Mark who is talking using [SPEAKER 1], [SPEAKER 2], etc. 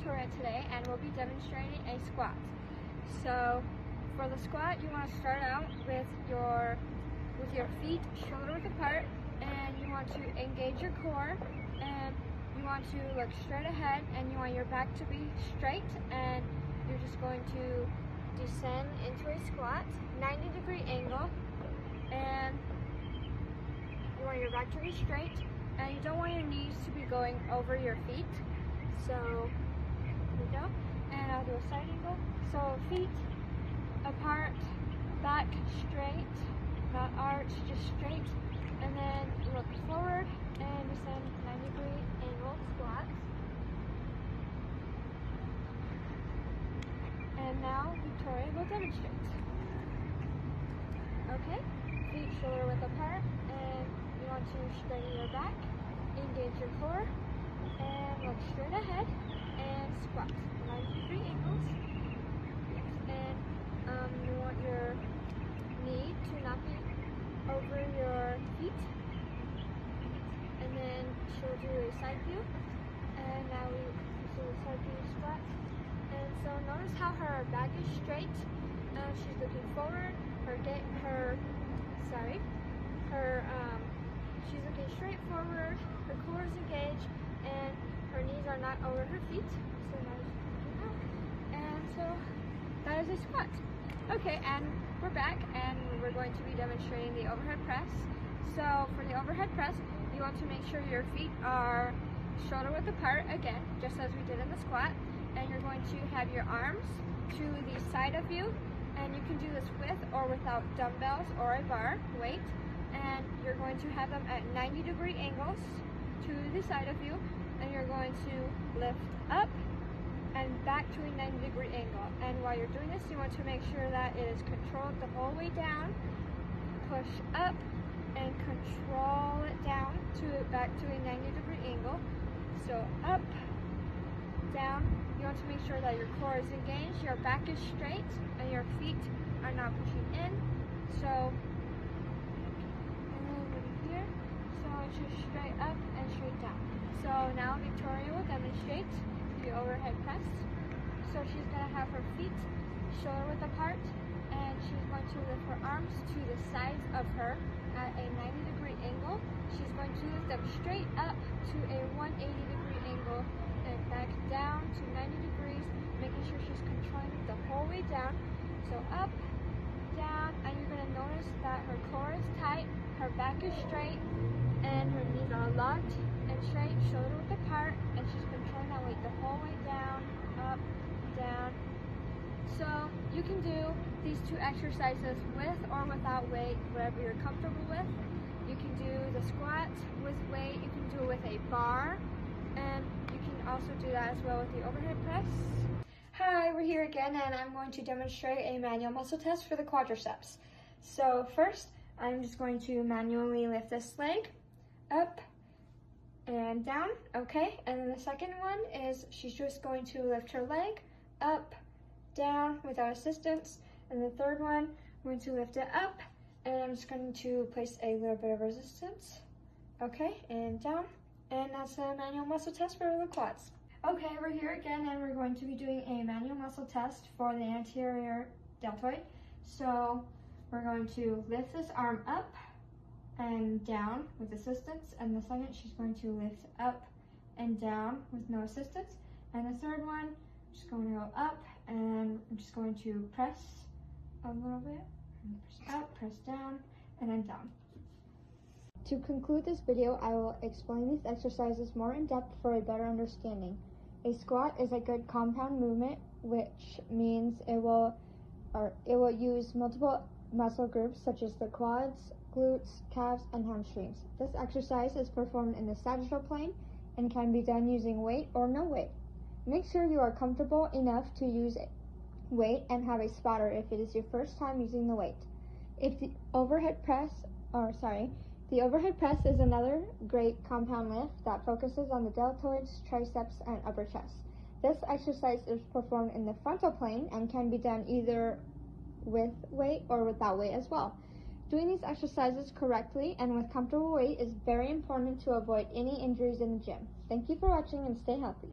[SPEAKER 1] Victoria today, and we'll be demonstrating a squat. So for the squat, you want to start out with your feet shoulder width apart, and you want to engage your core, and you want to look straight ahead, and you want your back to be straight, and you're just going to descend into a squat, 90-degree angle, and you want your back to be straight, and you don't want your knees to be going over your feet. So here we go, and I'll do a side angle. So feet apart, back straight, not arch, just straight, and then look forward and descend 90-degree angle squat. And now Victoria will demonstrate. Okay, feet shoulder width apart, and you want to straighten your back, engage your core, and look straight ahead, and squat. 90-degree angles. Yes, and you want your knee to not be over your feet. And then she'll do a side view. And now we do a side view squat. And so notice how her back is straight. She's looking forward. She's looking straight forward. Her core is engaged, and her knees are not over her feet. So now she's looking out. And so that is a squat. Okay, and we're back, and we're going to be demonstrating the overhead press. So for the overhead press, you want to make sure your feet are shoulder width apart again, just as we did in the squat. And you're going to have your arms to the side of you, and you can do this with or without dumbbells or a bar weight. And you're going to have them at 90-degree angles to the side of you, and you're going to lift up and back to a 90-degree angle. And while you're doing this, you want to make sure that it is controlled the whole way down. Push up and control it down back to a 90-degree angle. So up, down. You want to make sure that your core is engaged, your back is straight, and your feet are not pushing in. So, and then over here, so it's just straight up and straight down. So now Victoria will demonstrate the overhead press. So she's going to have her feet shoulder width apart, and she's going to lift her arms to the sides of her at a 90-degree angle. She's going to lift them straight up to a 180-degree angle, and back down to 90 degrees, making sure she's controlling the whole way down. So up, down, and you're going to notice that her core is tight, her back is straight, and her knees are locked and straight, shoulder width apart, and she's controlling that weight the whole way down, up, down. So you can do these two exercises with or without weight, whatever you're comfortable with. You can do the squat with weight, you can do it with a bar, and you can also do that as well with the overhead press. Hi, we're here again, and I'm going to demonstrate a manual muscle test for the quadriceps. So first, I'm just going to manually lift this leg up and down, okay? And then the second one is she's just going to lift her leg up, down without assistance. And the third one, I'm going to lift it up, and I'm just going to place a little bit of resistance, okay? And down. And that's a manual muscle test for the quads. Okay, we're here again, and we're going to be doing a manual muscle test for the anterior deltoid. So we're going to lift this arm up and down with assistance, and the second she's going to lift up and down with no assistance. And the third one, I'm just going to go up, and I'm just going to press a little bit, press up, press down, and then down. To conclude this video, I will explain these exercises more in depth for a better understanding. A squat is a good compound movement, which means it will use multiple muscle groups such as the quads, glutes, calves, and hamstrings. This exercise is performed in the sagittal plane and can be done using weight or no weight. Make sure you are comfortable enough to use weight and have a spotter if it is your first time using the weight. The overhead press is another great compound lift that focuses on the deltoids, triceps, and upper chest. This exercise is performed in the frontal plane and can be done either with weight or without weight as well. Doing these exercises correctly and with comfortable weight is very important to avoid any injuries in the gym. Thank you for watching, and stay healthy.